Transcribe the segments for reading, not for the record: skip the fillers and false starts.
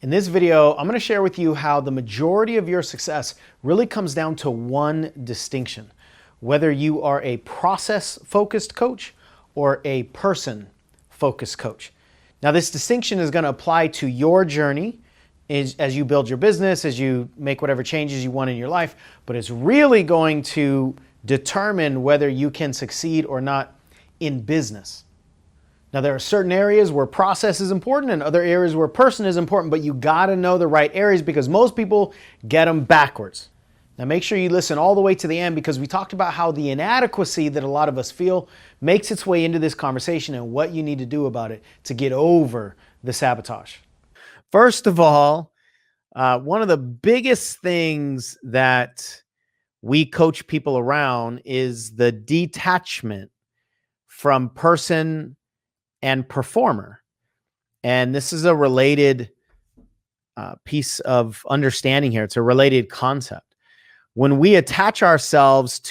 In this video, I'm going to share with you how the majority of your success really comes down to one distinction. Whether you are a process-focused coach or a person-focused coach. Now, this distinction is going to apply to your journey as you build your business, as you make whatever changes you want in your life, but it's really going to determine whether you can succeed or not in business. Now, there are certain areas where process is important and other areas where person is important, but you got to know the right areas because most people get them backwards. Now, make sure you listen all the way to the end because we talked about how the inadequacy that a lot of us feel makes its way into this conversation and what you need to do about it to get over the sabotage. First of all, one of the biggest things that we coach people around is the detachment from person and performer. And this is a related piece of understanding here. It's a related concept. When we attach ourselves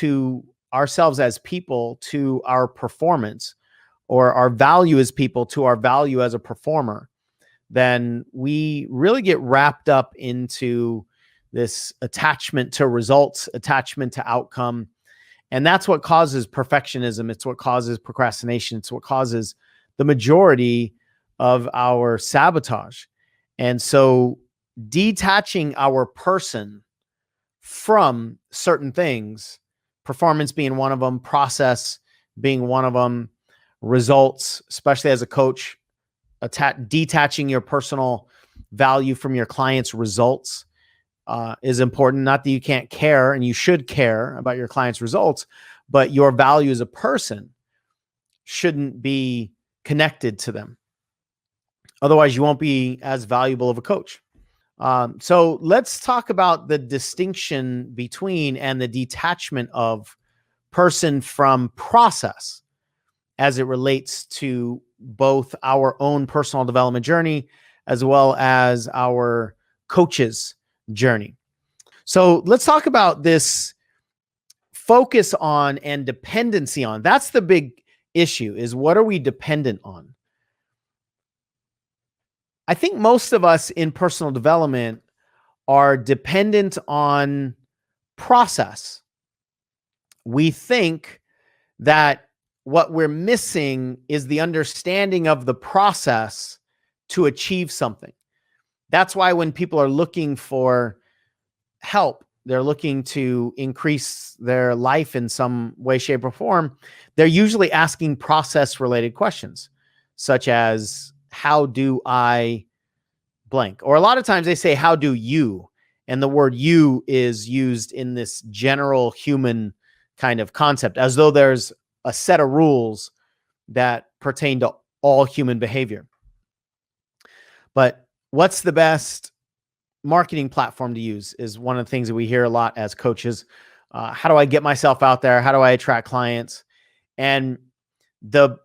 as people to our performance, or our value as people to our value as a performer, then we really get wrapped up into this attachment to results, attachment to outcome. And that's what causes perfectionism. It's what causes procrastination. It's what causes the majority of our sabotage. And so detaching our person from certain things, performance being one of them, process being one of them, results, especially as a coach, detaching your personal value from your clients' results is important. Not that you can't care, and you should care about your clients' results, but your value as a person shouldn't be connected to them. Otherwise, you won't be as valuable of a coach. So let's talk about the distinction between and the detachment of person from process as it relates to both our own personal development journey as well as our coach's journey. So let's talk about this focus on and dependency on. That's the big issue, is what are we dependent on? I think most of us in personal development are dependent on process. We think that what we're missing is the understanding of the process to achieve something. That's why when people are looking for help, they're looking to increase their life in some way, shape, or form, they're usually asking process-related questions, such as, how do I blank? Or a lot of times they say, how do you? And the word you is used in this general human kind of concept, as though there's a set of rules that pertain to all human behavior. But what's the best marketing platform to use is one of the things that we hear a lot as coaches. How do I get myself out there? How do I attract clients? And the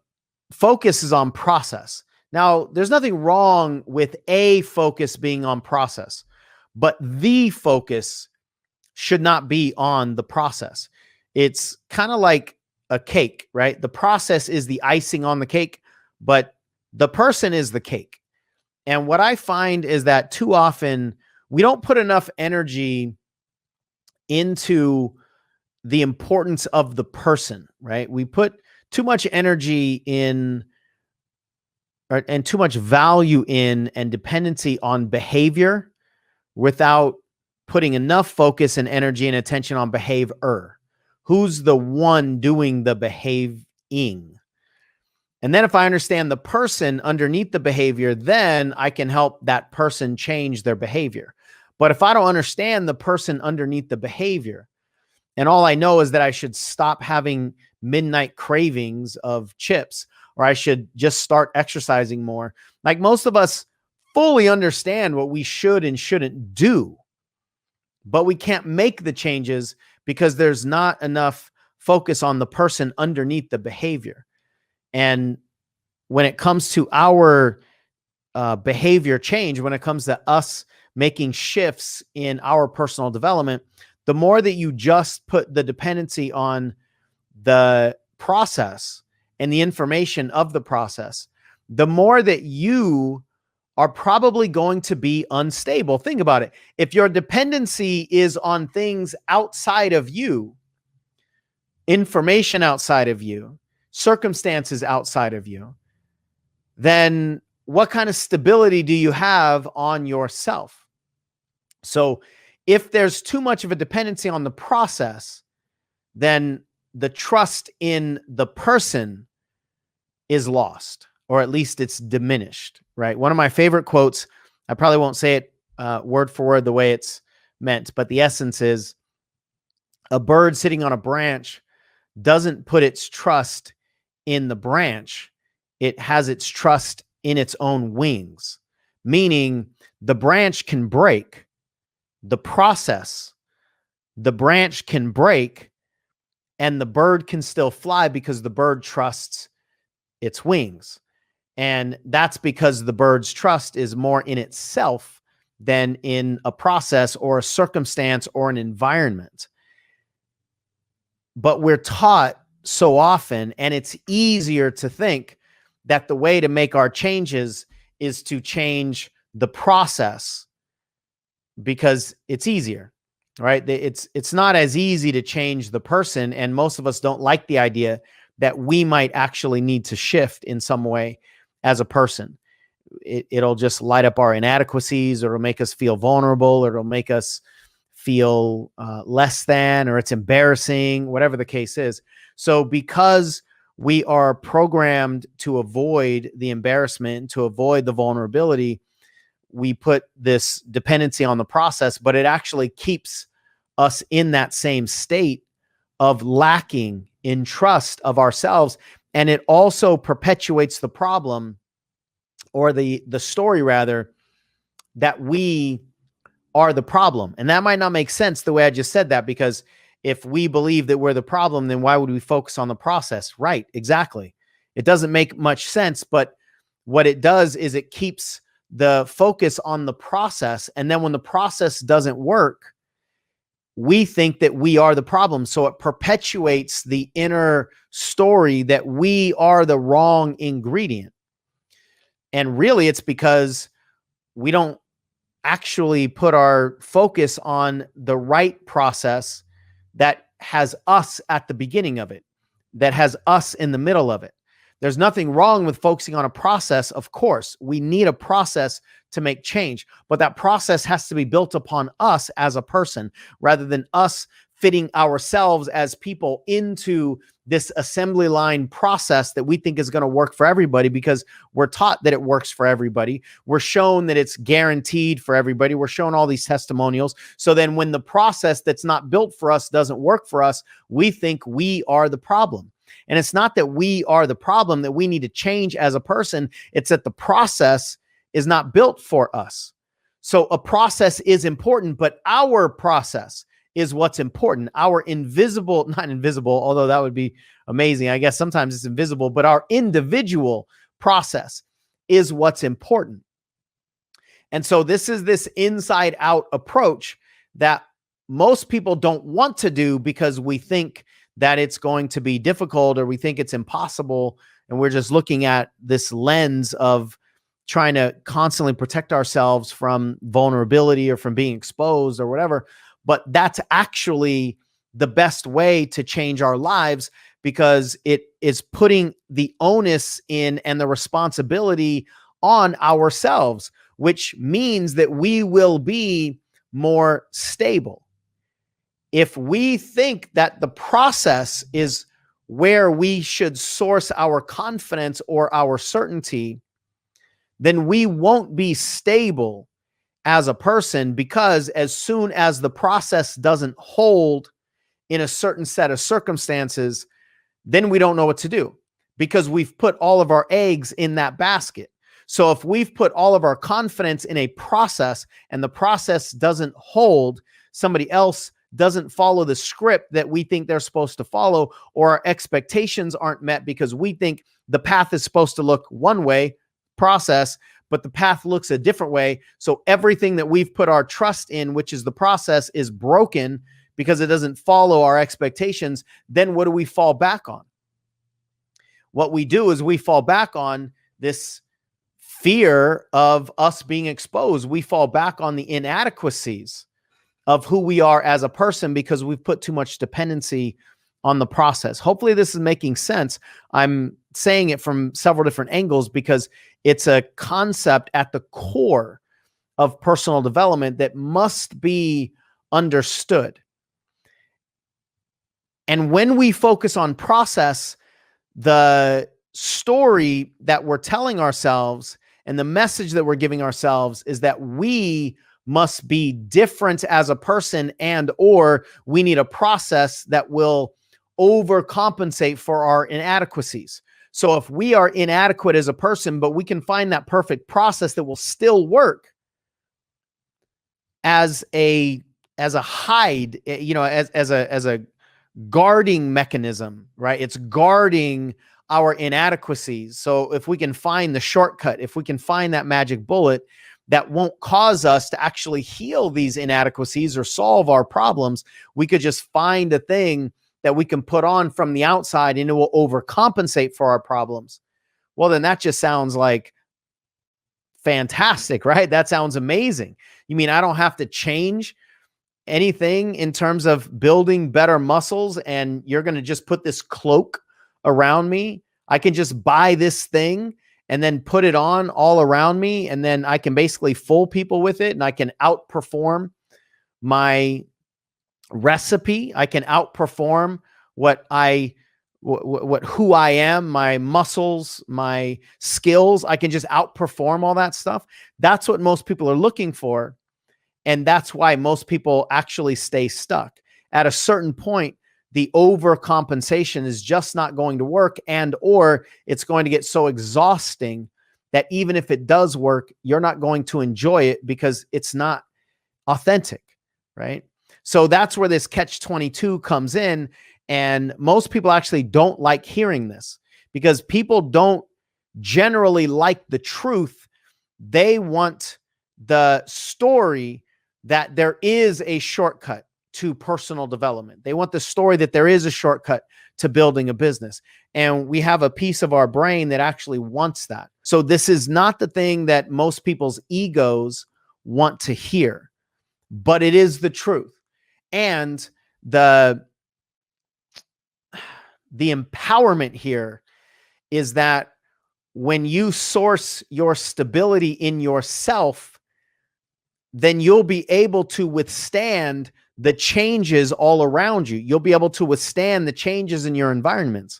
focus is on process. Now, there's nothing wrong with a focus being on process, but the focus should not be on the process. It's kind of like a cake, right? The process is the icing on the cake, but the person is the cake. And what I find is that too often we don't put enough energy into the importance of the person, right? We put too much energy in and too much value in and dependency on behavior without putting enough focus and energy and attention on behavior. Who's the one doing the behaving? And then if I understand the person underneath the behavior, then I can help that person change their behavior. But if I don't understand the person underneath the behavior, and all I know is that I should stop having midnight cravings of chips, or I should just start exercising more. Like, most of us fully understand what we should and shouldn't do, but we can't make the changes because there's not enough focus on the person underneath the behavior. And when it comes to our behavior change, when it comes to us making shifts in our personal development, the more that you just put the dependency on the process and the information of the process, the more that you are probably going to be unstable. Think about it. If your dependency is on things outside of you, information outside of you, circumstances outside of you, then what kind of stability do you have on yourself? So if there's too much of a dependency on the process, then the trust in the person is lost, or at least it's diminished, right? One of my favorite quotes, I probably won't say it word for word the way it's meant, but the essence is, a bird sitting on a branch doesn't put its trust in the branch. It has its trust in its own wings, meaning the branch can break, the branch can break, and the bird can still fly because the bird trusts its wings. And that's because the bird's trust is more in itself than in a process or a circumstance or an environment. But we're taught so often, and it's easier to think that the way to make our changes is to change the process because it's easier, right? It's not as easy to change the person, and most of us don't like the idea that we might actually need to shift in some way as a person. It'll just light up our inadequacies, or it'll make us feel vulnerable, or it'll make us feel less than, or it's embarrassing, whatever the case is. So because we are programmed to avoid the embarrassment, to avoid the vulnerability, we put this dependency on the process, but it actually keeps us in that same state of lacking in trust of ourselves. And it also perpetuates the problem, or the story rather, that we are the problem. And that might not make sense the way I just said that, because if we believe that we're the problem, then why would we focus on the process? Right, exactly. It doesn't make much sense, but what it does is it keeps the focus on the process. And then when the process doesn't work, we think that we are the problem. So it perpetuates the inner story that we are the wrong ingredient. And really, it's because we don't actually put our focus on the right process that has us at the beginning of it, that has us in the middle of it. There's nothing wrong with focusing on a process. Of course, we need a process to make change, but that process has to be built upon us as a person, rather than us fitting ourselves as people into this assembly line process that we think is going to work for everybody, because we're taught that it works for everybody. We're shown that it's guaranteed for everybody. We're shown all these testimonials. So then when the process that's not built for us doesn't work for us, we think we are the problem. And it's not that we are the problem, that we need to change as a person. It's that the process is not built for us. So a process is important, but our process is what's important. Our invisible, not invisible, although that would be amazing. I guess sometimes it's invisible, but our individual process is what's important. And so this is this inside out approach that most people don't want to do, because we think that it's going to be difficult, or we think it's impossible. And we're just looking at this lens of trying to constantly protect ourselves from vulnerability or from being exposed or whatever. But that's actually the best way to change our lives, because it is putting the onus in and the responsibility on ourselves, which means that we will be more stable. If we think that the process is where we should source our confidence or our certainty, then we won't be stable as a person, because as soon as the process doesn't hold in a certain set of circumstances, then we don't know what to do, because we've put all of our eggs in that basket. So if we've put all of our confidence in a process and the process doesn't hold, somebody else doesn't follow the script that we think they're supposed to follow, or our expectations aren't met because we think the path is supposed to look one way, process, but the path looks a different way. So everything that we've put our trust in, which is the process, is broken because it doesn't follow our expectations. Then what do we fall back on? What we do is we fall back on this fear of us being exposed, we fall back on the inadequacies of who we are as a person because we've put too much dependency on the process. Hopefully this is making sense. I'm saying it from several different angles because it's a concept at the core of personal development that must be understood. And when we focus on process, the story that we're telling ourselves and the message that we're giving ourselves is that we must be different as a person, and or we need a process that will overcompensate for our inadequacies. So if we are inadequate as a person, but we can find that perfect process that will still work as a hide, as a guarding mechanism, right? It's guarding our inadequacies. So if we can find the shortcut, if we can find that magic bullet that won't cause us to actually heal these inadequacies or solve our problems, we could just find a thing that we can put on from the outside and it will overcompensate for our problems. Well, then that just sounds like fantastic, right? That sounds amazing. You mean I don't have to change anything in terms of building better muscles and you're going to just put this cloak around me? I can just buy this thing and then put it on all around me, and then I can basically fool people with it, and I can outperform my recipe. I can outperform who I am, my muscles, my skills. I can just outperform all that stuff. That's what most people are looking for. And that's why most people actually stay stuck. At a certain point, the overcompensation is just not going to work, and or it's going to get so exhausting that even if it does work, you're not going to enjoy it because it's not authentic, right? So that's where this catch-22 comes in. And most people actually don't like hearing this because people don't generally like the truth. They want the story that there is a shortcut to personal development. They want the story that there is a shortcut to building a business. And we have a piece of our brain that actually wants that. So this is not the thing that most people's egos want to hear, but it is the truth. And the empowerment here is that when you source your stability in yourself, then you'll be able to withstand the changes all around you. You'll be able to withstand the changes in your environments.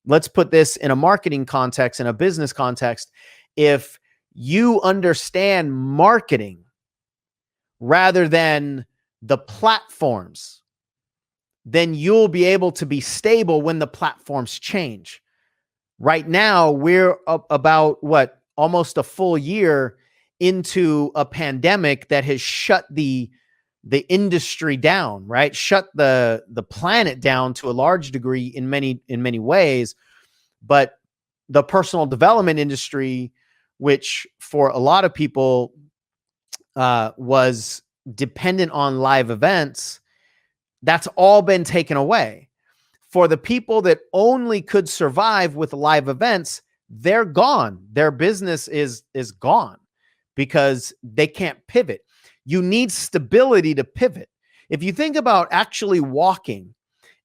Let's put this in a marketing context, in a business context. If you understand marketing rather than the platforms, then you'll be able to be stable when the platforms change. Right now, we're about almost a full year into a pandemic that has shut the industry down, right? Shut the planet down to a large degree in many ways. But the personal development industry, which for a lot of people was dependent on live events, that's all been taken away. For the people that only could survive with live events, they're gone. Their business is gone because they can't pivot. You need stability to pivot. If you think about actually walking,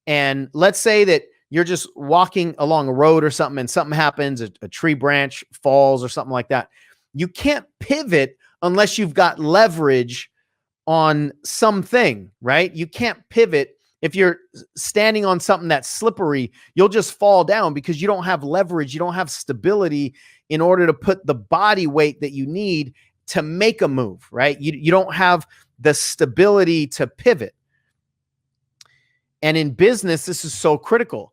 and let's say that you're just walking along a road or something and something happens, a tree branch falls or something like that. You can't pivot unless you've got leverage on something, right? You can't pivot. If you're standing on something that's slippery, you'll just fall down because you don't have leverage. You don't have stability in order to put the body weight that you need to make a move, right? You don't have the stability to pivot. And in business, this is so critical,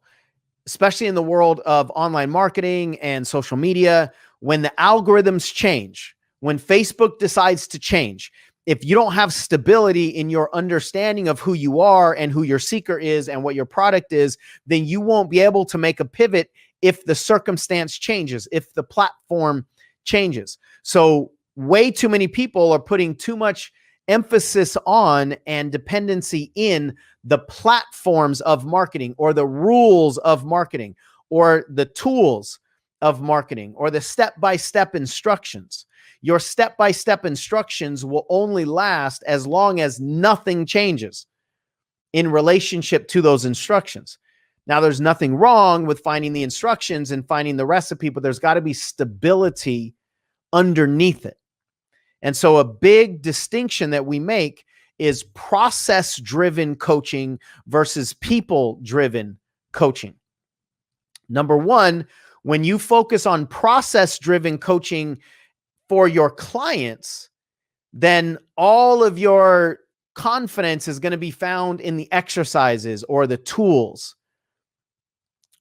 especially in the world of online marketing and social media. When the algorithms change, when Facebook decides to change, if you don't have stability in your understanding of who you are and who your seeker is and what your product is, then you won't be able to make a pivot if the circumstance changes, if the platform changes. So way too many people are putting too much emphasis on and dependency in the platforms of marketing or the rules of marketing or the tools of marketing or the step-by-step instructions. Your step-by-step instructions will only last as long as nothing changes in relationship to those instructions. Now, there's nothing wrong with finding the instructions and finding the recipe, but there's got to be stability underneath it. And so a big distinction that we make is process-driven coaching versus people-driven coaching. Number one, when you focus on process-driven coaching for your clients, then all of your confidence is going to be found in the exercises or the tools.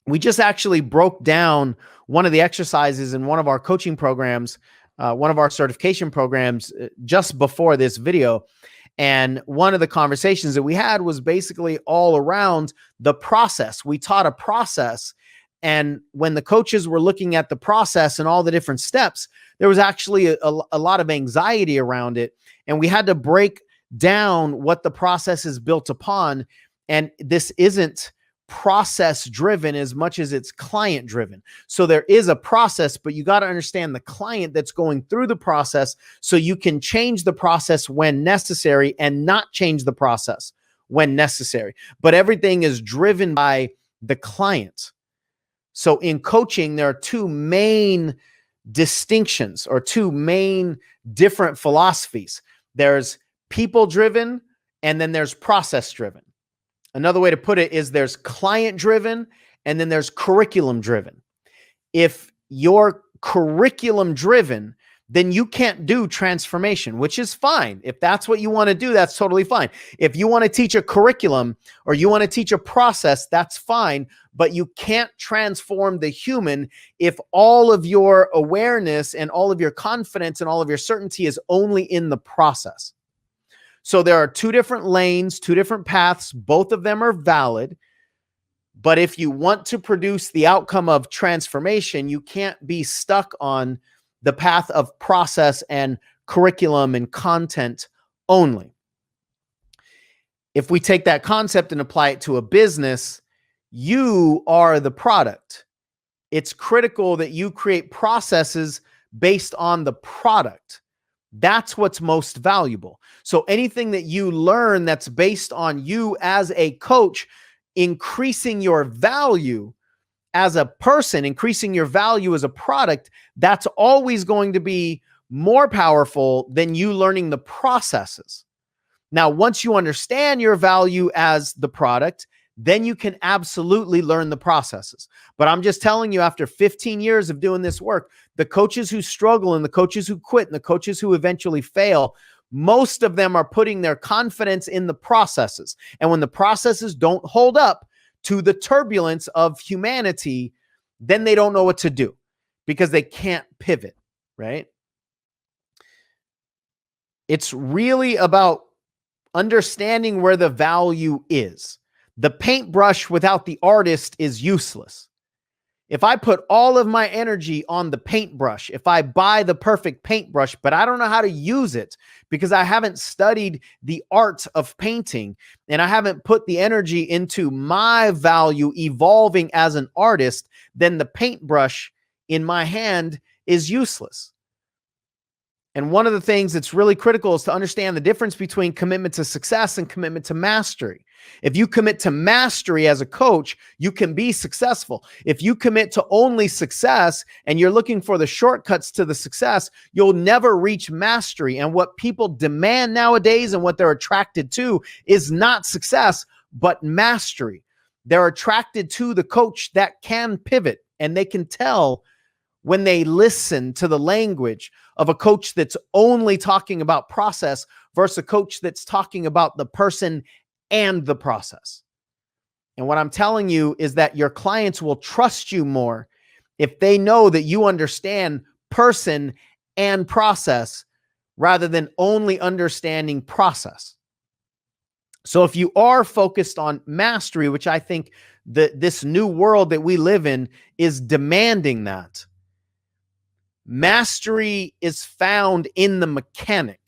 We just actually broke down one of the exercises in one of our coaching programs, one of our certification programs just before this video. And one of the conversations that we had was basically all around the process. We taught a process. And when the coaches were looking at the process and all the different steps, there was actually a lot of anxiety around it. And we had to break down what the process is built upon. And this isn't process driven as much as it's client driven. So there is a process, but you got to understand the client that's going through the process so you can change the process when necessary and not change the process when necessary. But everything is driven by the client. So in coaching, there are two main distinctions or two main different philosophies. There's people driven and then there's process driven. Another way to put it is there's client driven and then there's curriculum driven. If you're curriculum driven, then you can't do transformation, which is fine. If that's what you want to do, that's totally fine. If you want to teach a curriculum or you want to teach a process, that's fine. But you can't transform the human if all of your awareness and all of your confidence and all of your certainty is only in the process. So there are two different lanes, two different paths. Both of them are valid. But if you want to produce the outcome of transformation, you can't be stuck on the path of process and curriculum and content only. If we take that concept and apply it to a business, you are the product. It's critical that you create processes based on the product. That's what's most valuable. So anything that you learn that's based on you as a coach, increasing your value as a person, increasing your value as a product, that's always going to be more powerful than you learning the processes. Now, once you understand your value as the product, then you can absolutely learn the processes. But I'm just telling you, after 15 years of doing this work, the coaches who struggle and the coaches who quit and the coaches who eventually fail, most of them are putting their confidence in the processes. And when the processes don't hold up to the turbulence of humanity, then they don't know what to do because they can't pivot, right? It's really about understanding where the value is. The paintbrush without the artist is useless. If I put all of my energy on the paintbrush, if I buy the perfect paintbrush, but I don't know how to use it because I haven't studied the art of painting and I haven't put the energy into my value evolving as an artist, then the paintbrush in my hand is useless. And one of the things that's really critical is to understand the difference between commitment to success and commitment to mastery. If you commit to mastery as a coach, you can be successful. If you commit to only success and you're looking for the shortcuts to the success, you'll never reach mastery. And what people demand nowadays and what they're attracted to is not success, but mastery. They're attracted to the coach that can pivot, and they can tell when they listen to the language of a coach that's only talking about process versus a coach that's talking about the person and the process. And what I'm telling you is that your clients will trust you more if they know that you understand person and process rather than only understanding process. So if you are focused on mastery, which I think this new world that we live in is demanding that, mastery is found in the mechanic.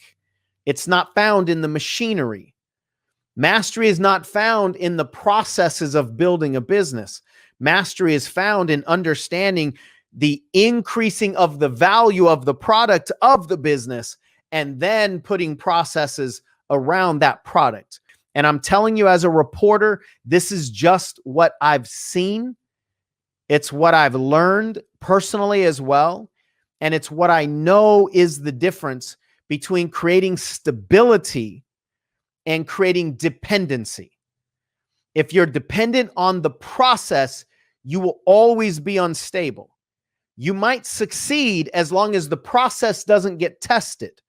It's not found in the machinery. Mastery is not found in the processes of building a business. Mastery is found in understanding the increasing of the value of the product of the business, and then putting processes around that product. And I'm telling you, as a reporter, this is just what I've seen. It's what I've learned personally as well. And it's what I know is the difference between creating stability and creating dependency. If you're dependent on the process, you will always be unstable. You might succeed as long as the process doesn't get tested,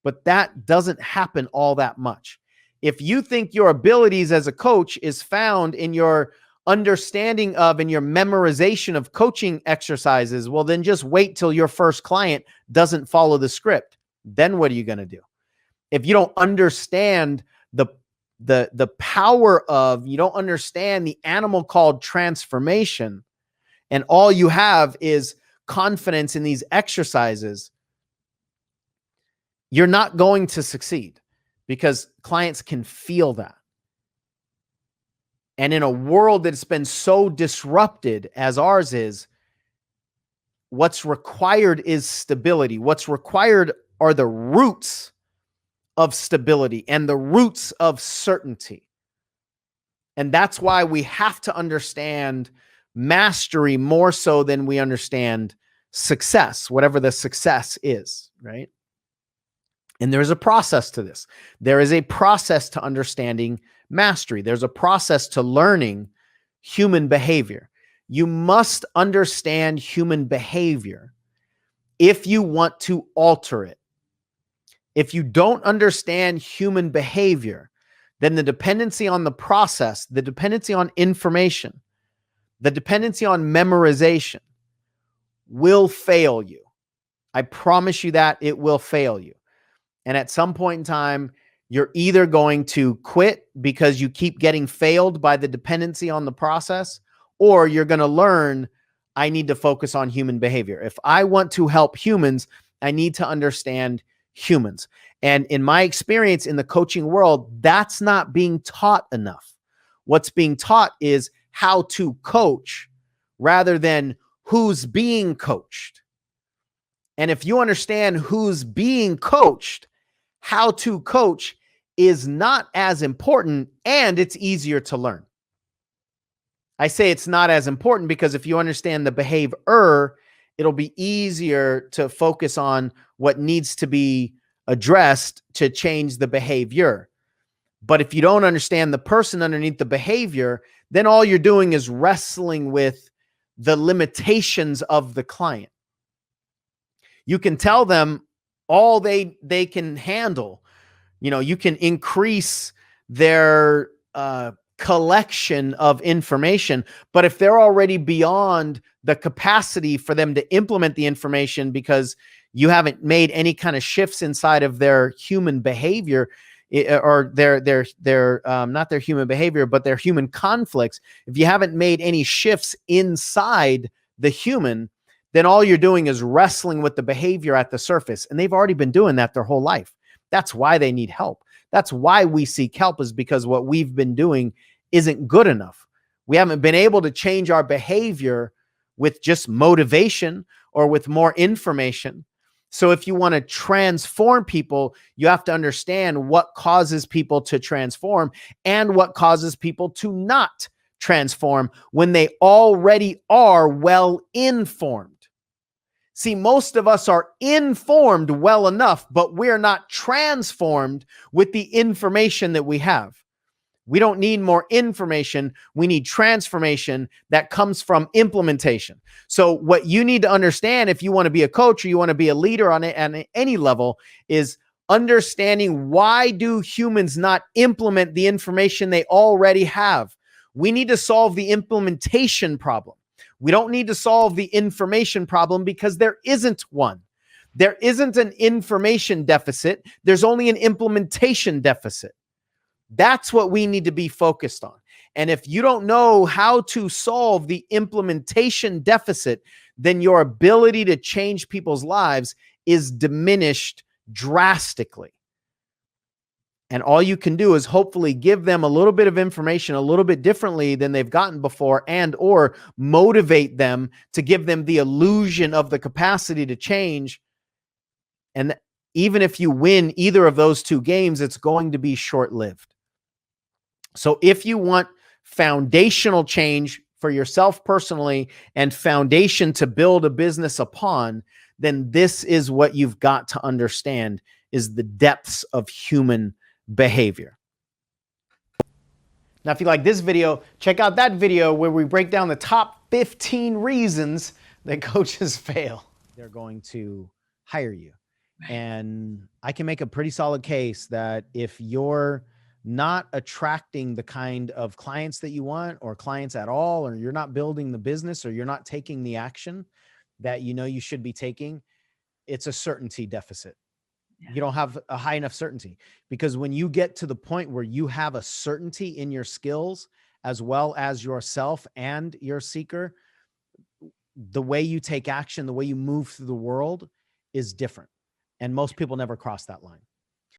but that doesn't happen all that much. If you think your abilities as a coach is found in your understanding of and your memorization of coaching exercises, well, then just wait till your first client doesn't follow the script. Then what are you going to do? If you don't understand the power of, you don't understand the animal called transformation, and all you have is confidence in these exercises, you're not going to succeed, because clients can feel that. And in a world that's been so disrupted as ours is, what's required is stability. What's required are the roots of stability and the roots of certainty. And that's why we have to understand mastery more so than we understand success, whatever the success is, right? And there's a process to this. There is a process to understanding mastery. There's a process to learning human behavior. You must understand human behavior if you want to alter it. If you don't understand human behavior, then the dependency on the process, the dependency on information, the dependency on memorization will fail you. I promise you that it will fail you. And at some point in time, you're either going to quit because you keep getting failed by the dependency on the process, or you're going to learn, I need to focus on human behavior. If I want to help humans, I need to understand humans. And in my experience in the coaching world, that's not being taught enough. What's being taught is how to coach rather than who's being coached. And if you understand who's being coached, how to coach is not as important, and it's easier to learn. I say it's not as important because if you understand the behavior, it'll be easier to focus on what needs to be addressed to change the behavior. But if you don't understand the person underneath the behavior, then all you're doing is wrestling with the limitations of the client. You can tell them all they can handle. You know, you can increase their collection of information, but if they're already beyond the capacity for them to implement the information because you haven't made any kind of shifts inside of their human behavior, or their not their human behavior, but their human conflicts, if you haven't made any shifts inside the human, then all you're doing is wrestling with the behavior at the surface. And they've already been doing that their whole life. That's why they need help. That's why we seek help, is because what we've been doing isn't good enough. We haven't been able to change our behavior with just motivation or with more information. So if you want to transform people, you have to understand what causes people to transform and what causes people to not transform when they already are well informed. See, most of us are informed well enough, but we're not transformed with the information that we have. We don't need more information. We need transformation that comes from implementation. So what you need to understand if you want to be a coach or you want to be a leader on any level is understanding, why do humans not implement the information they already have? We need to solve the implementation problem. We don't need to solve the information problem because there isn't one. There isn't an information deficit. There's only an implementation deficit. That's what we need to be focused on. And if you don't know how to solve the implementation deficit, then your ability to change people's lives is diminished drastically. And all you can do is hopefully give them a little bit of information a little bit differently than they've gotten before, and or motivate them to give them the illusion of the capacity to change. And even if you win either of those two games, it's going to be short-lived. So if you want foundational change for yourself personally and foundation to build a business upon, then this is what you've got to understand, is the depths of human behavior. Now, if you like this video, check out that video where we break down the top 15 reasons that coaches fail. They're going to hire you. And I can make a pretty solid case that if you're not attracting the kind of clients that you want, or clients at all, or you're not building the business, or you're not taking the action that you know you should be taking, it's a certainty deficit. You don't have a high enough certainty, because when you get to the point where you have a certainty in your skills as well as yourself and your seeker, the way you take action, the way you move through the world is different. And most people never cross that line.